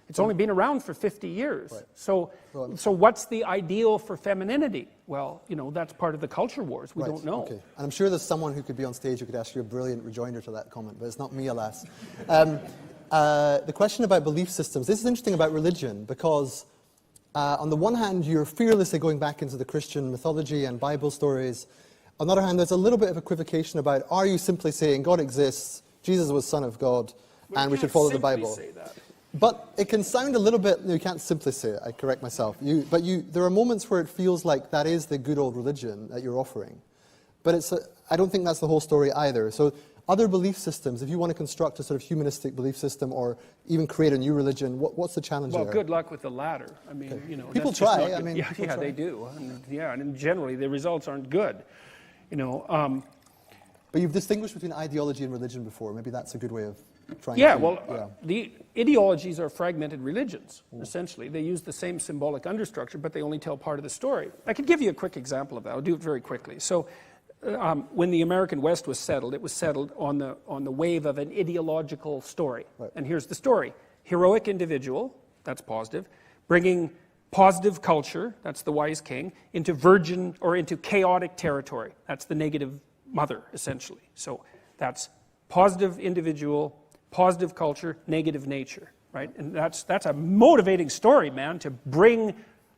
It's only been around for 50 years. So what's the ideal for femininity? Well, you know, that's part of the culture wars. We don't know. Okay. And I'm sure there's someone who could be on stage who could ask you a brilliant rejoinder to that comment, but it's not me, alas. The question about belief systems, this is interesting about religion, because on the one hand, you're fearlessly going back into the Christian mythology and Bible stories. On the other hand, there's a little bit of equivocation about, are you simply saying God exists, Jesus was Son of God, and we should follow the Bible? Say that. But it can sound a little bit, you can't simply say it, I correct myself. There are moments where it feels like that is the good old religion that you're offering. But I don't think that's the whole story either. So other belief systems, if you want to construct a sort of humanistic belief system or even create a new religion, what's the challenge there? Well, good luck with the latter. I mean, you know, people try. Yeah, they do. And generally the results aren't good. You know, but you've distinguished between ideology and religion before. Maybe that's a good way of trying to... the ideologies are fragmented religions, essentially. They use the same symbolic understructure, but they only tell part of the story. I could give you a quick example of that. I'll do it very quickly. So when the American West was settled, it was settled on the wave of an ideological story. And here's the story. Heroic individual, that's positive, bringing positive culture, that's the wise king, into virgin or into chaotic territory. That's the negative mother, essentially. So that's positive individual, positive culture, negative nature, right? And that's a motivating story, man, to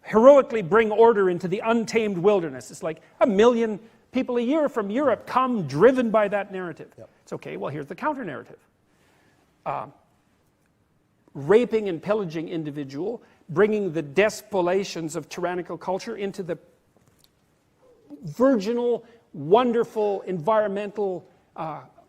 heroically bring order into the untamed wilderness. It's like 1 million people a year from Europe come driven by that narrative. It's okay, well, here's the counter-narrative. Raping and pillaging individual, bringing the despolations of tyrannical culture into the virginal, wonderful, environmental,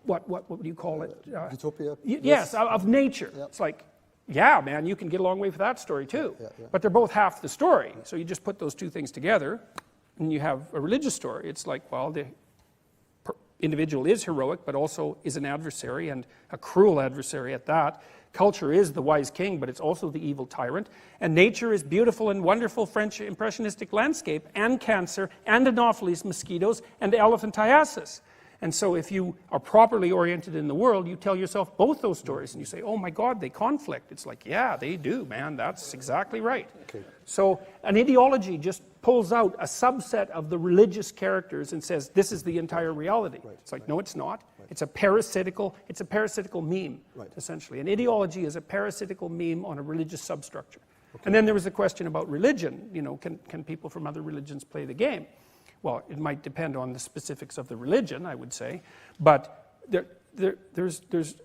what would you call it? Utopia? Yes, of nature. It's like, yeah, man, you can get a long way with that story too. But they're both half the story. So you just put those two things together and you have a religious story. It's like, well, the individual is heroic, but also is an adversary, and a cruel adversary at that. Culture is the wise king, but it's also the evil tyrant. And nature is beautiful and wonderful French impressionistic landscape, and cancer, and Anopheles mosquitoes, and elephantiasis. And so if you are properly oriented in the world, you tell yourself both those stories, and you say, oh my God, they conflict. It's like, yeah, they do, man, that's exactly right. So an ideology just pulls out a subset of the religious characters and says, this is the entire reality. It's like, no, it's not. It's a parasitical meme, essentially. An ideology is a parasitical meme on a religious substructure. And then there was a question about religion. You know, can people from other religions play the game? Well, it might depend on the specifics of the religion, I would say. But there's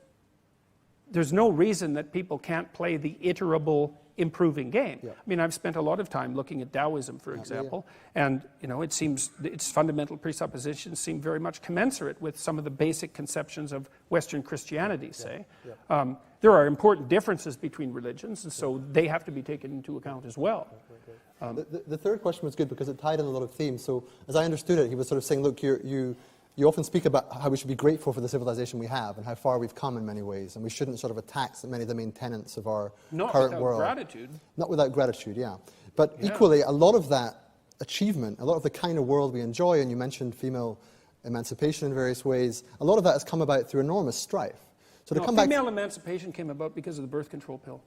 no reason that people can't play the iterable, improving game. I mean, I've spent a lot of time looking at Taoism, for example, and you know, it seems its fundamental presuppositions seem very much commensurate with some of the basic conceptions of Western Christianity, say. There are important differences between religions, and so they have to be taken into account as well. The third question was good because it tied in a lot of themes. So as I understood it, he was sort of saying, look, you often speak about how we should be grateful for the civilization we have and how far we've come in many ways, and we shouldn't sort of attack many of the main tenets of our current world. Not without gratitude. Not without gratitude, yeah. But equally, a lot of that achievement, a lot of the kind of world we enjoy, and you mentioned female emancipation in various ways, a lot of that has come about through enormous strife. So to come back, female emancipation came about because of the birth control pill.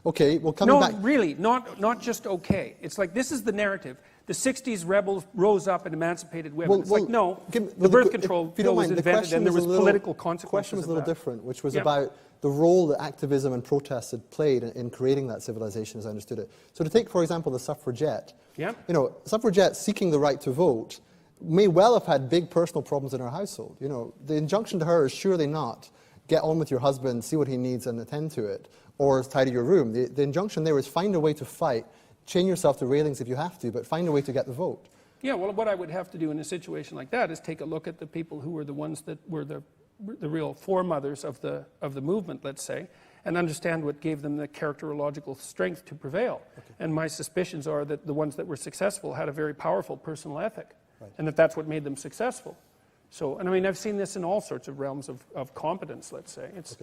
Okay, well, coming back... No, really, not just okay. It's like, this is the narrative. The 60s rebels rose up and emancipated women. It's like, no, the birth control pill was invented and there was political consequences. The question was a little different, which was Yeah. about the role that activism and protests had played in creating that civilization, as I understood it. So to take, for example, the suffragette. Yeah. You know, suffragette seeking the right to vote may well have had big personal problems in her household. You know, the injunction to her is surely not, get on with your husband, see what he needs and attend to it, or tidy your room. The injunction there is find a way to fight, chain yourself to railings if you have to, but find a way to get the vote. Yeah, well, what I would have to do in a situation like that is take a look at the people who were the ones that were the real foremothers of the movement, let's say, and understand what gave them the characterological strength to prevail. Okay. And my suspicions are that the ones that were successful had a very powerful personal ethic, and that's what made them successful. So, and I mean, I've seen this in all sorts of realms of competence, let's say. It's,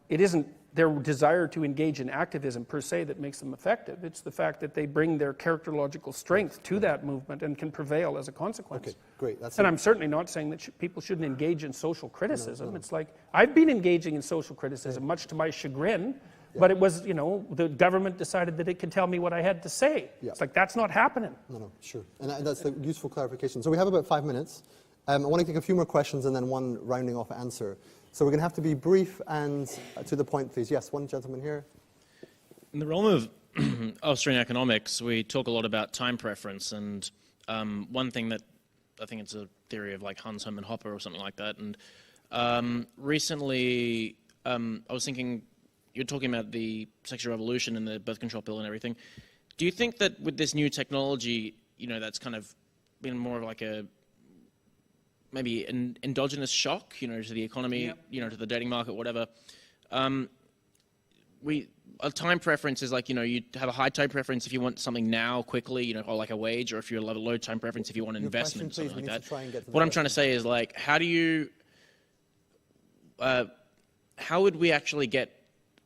it isn't their desire to engage in activism per se that makes them effective. It's the fact that they bring their characterological strength to that movement and can prevail as a consequence. Okay, great. And I'm certainly not saying that people shouldn't engage in social criticism. No. It's like, I've been engaging in social criticism, much to my chagrin, but it was, you know, the government decided that it could tell me what I had to say. Yeah. It's like, that's not happening. No, sure. And that's a useful clarification. So we have about 5 minutes. I want to take a few more questions and then one rounding off answer. So we're going to have to be brief and to the point, please. Yes, one gentleman here. In the realm of Austrian economics, we talk a lot about time preference, and one thing that I think it's a theory of like Hans Hermann Hoppe or something like that. And recently, I was thinking, you're talking about the sexual revolution and the birth control pill and everything. Do you think that with this new technology, you know, that's kind of been more of like a maybe an endogenous shock, you know, to the economy, you know, to the dating market, whatever. A time preference is like, you know, you have a high time preference if you want something now, quickly, you know, or like a wage, or if you're a low time preference if you want an investment, something like that. What I'm trying to say is like, how do you, how would we actually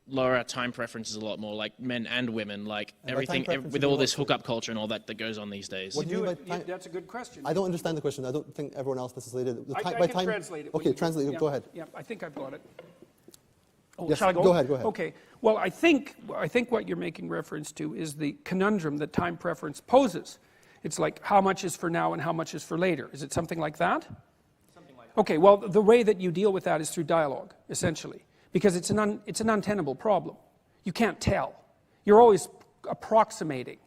lower our time preferences a lot more, like men and women, like everything, with all this hookup culture and all that goes on these days? That's a good question. I don't understand the question. I don't think everyone else necessarily did. I can translate it. Okay, translate it. Go ahead. Yeah, I think I've got it. Oh, yes, shall I go? Go ahead. Okay. Well, I think what you're making reference to is the conundrum that time preference poses. It's like, how much is for now and how much is for later? Is it something like that? Something like that. Okay, well, the way that you deal with that is through dialogue, essentially. Because it's an untenable problem. You can't tell. You're always approximating,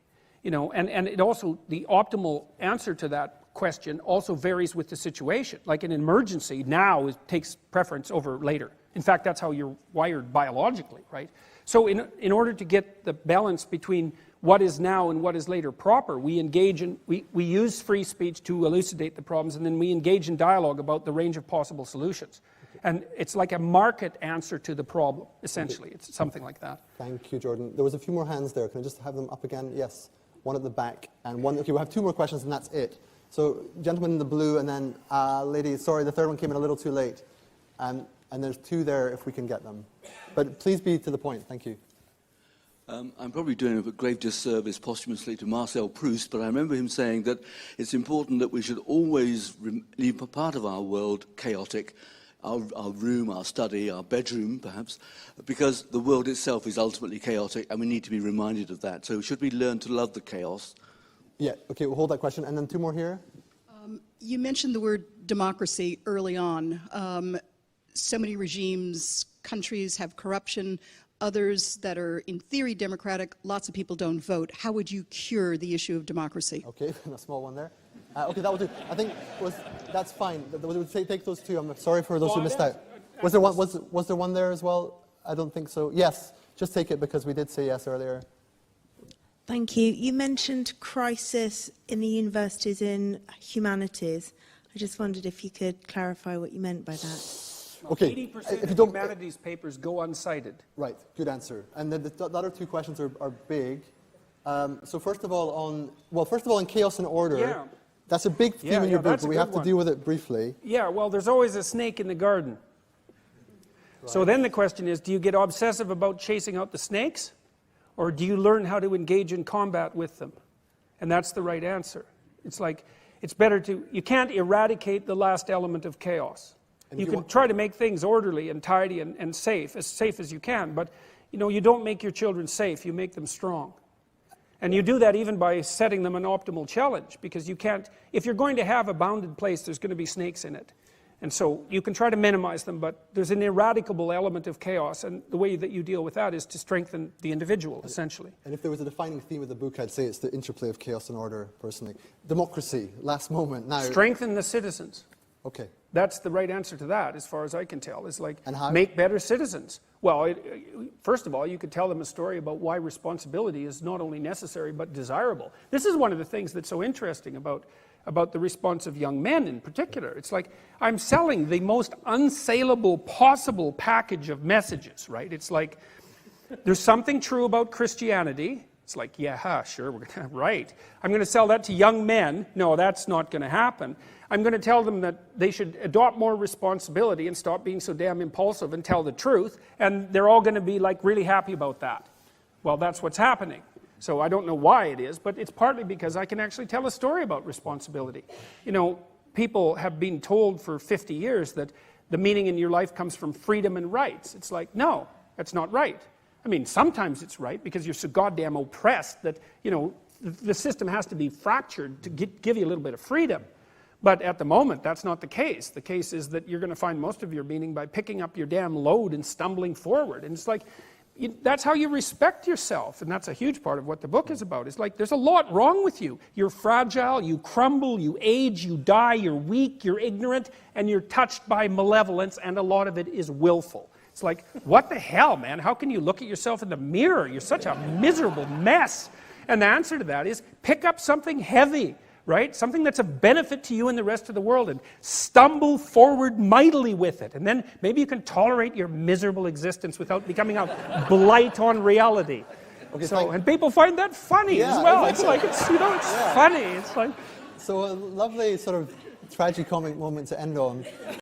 you know, and it also, the optimal answer to that question also varies with the situation. Like an emergency now takes preference over later. In fact, that's how you're wired biologically, right? So in order to get the balance between what is now and what is later proper, we engage in, we use free speech to elucidate the problems, and then we engage in dialogue about the range of possible solutions. And it's like a market answer to the problem, essentially. It's something like that. Thank you, Jordan. There was a few more hands there. Can I just have them up again? Yes. One at the back and one. Okay, we'll have 2 more questions and that's it. So, gentleman in the blue and then lady, sorry, the third one came in a little too late. And there's 2 there if we can get them. But please be to the point. Thank you. I'm probably doing a grave disservice posthumously to Marcel Proust, but I remember him saying that it's important that we should always leave a part of our world chaotic, our room, our study, our bedroom, perhaps, because the world itself is ultimately chaotic, and we need to be reminded of that. So should we learn to love the chaos? Yeah, okay, we'll hold that question. And then 2 more here. You mentioned the word democracy early on. So many regimes, countries have corruption, others that are in theory democratic, lots of people don't vote. How would you cure the issue of democracy? Okay, and a small one there. Okay, that will do. I think that's fine. Take those 2. I'm sorry for those who missed out. Was there one there as well? I don't think so. Yes, just take it because we did say yes earlier. Thank you. You mentioned crisis in the universities in humanities. I just wondered if you could clarify what you meant by that. Okay. 80% of humanities papers go uncited. Right, good answer. And then the other 2 questions are big. So first of all, on chaos and order, That's a big theme in your book, that's but a we good have to one. deal with it briefly. Yeah, well, there's always a snake in the garden. Right. So then the question is, do you get obsessive about chasing out the snakes? Or do you learn how to engage in combat with them? And that's the right answer. It's like, it's better to, you can't eradicate the last element of chaos. You can try to make things orderly and tidy and safe as you can, but you know, you don't make your children safe, you make them strong. And you do that even by setting them an optimal challenge, because you can't, if you're going to have a bounded place, there's going to be snakes in it. And so you can try to minimize them, but there's an eradicable element of chaos, and the way that you deal with that is to strengthen the individual, essentially. And if there was a defining theme of the book, I'd say it's the interplay of chaos and order, personally. Democracy, last moment, now. Strengthen the citizens. Okay. That's the right answer to that, as far as I can tell. Is like, and how? Make better citizens. Well, first of all, you could tell them a story about why responsibility is not only necessary, but desirable. This is one of the things that's so interesting about the response of young men in particular. It's like, I'm selling the most unsaleable possible package of messages, right? It's like, there's something true about Christianity. It's like, yeah, sure, we're gonna, right. I'm going to sell that to young men. No, that's not going to happen. I'm going to tell them that they should adopt more responsibility and stop being so damn impulsive and tell the truth, and they're all going to be like really happy about that. Well, that's what's happening. So I don't know why it is, but it's partly because I can actually tell a story about responsibility. You know, people have been told for 50 years that the meaning in your life comes from freedom and rights. It's like, no, that's not right. I mean, sometimes it's right because you're so goddamn oppressed that, you know, the system has to be fractured to give you a little bit of freedom. But at the moment, that's not the case. The case is that you're going to find most of your meaning by picking up your damn load and stumbling forward. And it's like, that's how you respect yourself. And that's a huge part of what the book is about. It's like, there's a lot wrong with you. You're fragile, you crumble, you age, you die, you're weak, you're ignorant, and you're touched by malevolence, and a lot of it is willful. It's like, what the hell, man? How can you look at yourself in the mirror? You're such a miserable mess. And the answer to that is, pick up something heavy, right? Something that's a benefit to you and the rest of the world, and stumble forward mightily with it. And then maybe you can tolerate your miserable existence without becoming a blight on reality. Okay, so, and people find that funny as well. It's like, it's, you know, it's funny. It's like... So a lovely sort of tragicomic moment to end on.